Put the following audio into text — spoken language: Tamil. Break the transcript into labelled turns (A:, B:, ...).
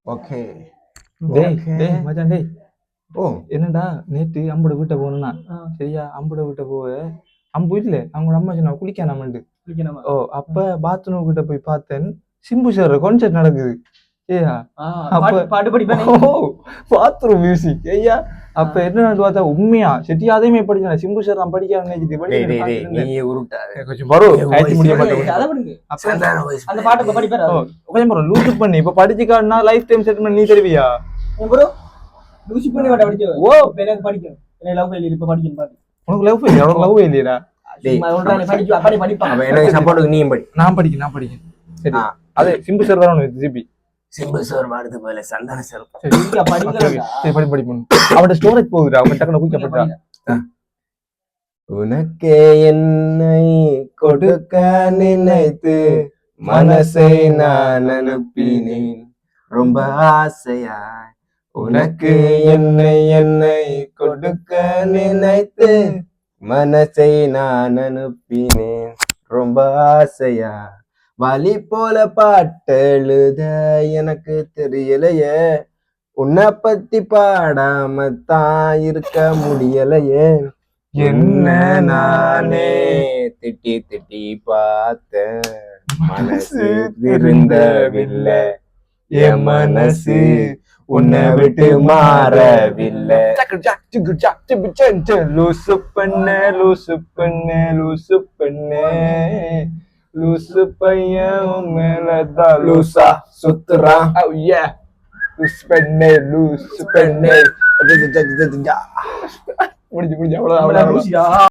A: ஓகே
B: டேய் டேய் மச்சான் டேய்
A: ஓ
B: என்னடா நேற்று அம்புட வீட்டை போகணும்னா சரியா அம்புட வீட்டை போக அம்பு இல்ல அவங்களோட அம்மா சொன்னா குளிக்கானாமண்டு ஓ அப்ப பாத்ரூம் கிட்ட போய் பார்த்தேன் சிம்பு சார் கான்சர்ட் நடக்குது ஏயா பாத்ரூம் மியூசிக் ஐயா அப்ப என்ன பார்த்தா உண்மையா செட்டியாதையுமே படிச்சேன் சிம்பு சார் நான் படிக்காம கொஞ்சம் கொஞ்சம் லூஸ் பண்ணி இப்ப படிச்சுக்கான்னா லைஃப் டைம் செட்டில்மெண்ட் நீ தருவியா ஓ உனக்கு லவ் ஃபெயிலியர் உனக்கு லவ் ஃபெயிலியரா நான் படிக்கிறேன் சரி அது சிம்பு சார் வரணும் ஜிபி
A: சிம்பு சார் வாடுது போல சந்தான சார்
B: படிப்போம் அவட ஸ்டோரேஜ் போகுதுடா அவன் டக்குனு குயிக்கப்பட்டா
A: உனக்கே என்னை கொடுக்க நினைத்து மனசை நான் அனுப்பினேன் ரொம்ப ஆசையாய் உனக்கு என்னை கொடுக்க நினைத்து மனசை நான் அனுப்பினேன் ரொம்ப ஆசையா வலி போல பாட்டெழுத எனக்கு தெரியலையே உன்னை பத்தி பாடாம தான் இருக்க முடியலையே என்ன நானே திட்டி திட்டி பார்த்தேன் மனசு திருந்தவில்லை என் மனசு உன்னை விட்டு மாறவில்லை லூசு பண்ண லூசு பண்ண லூசு பண்ண லூசு பையன் மேலதான் லூசா சுத்துறான் லூசு பண்ண லூசு பண்ண முடிஞ்சு அவ்வளவு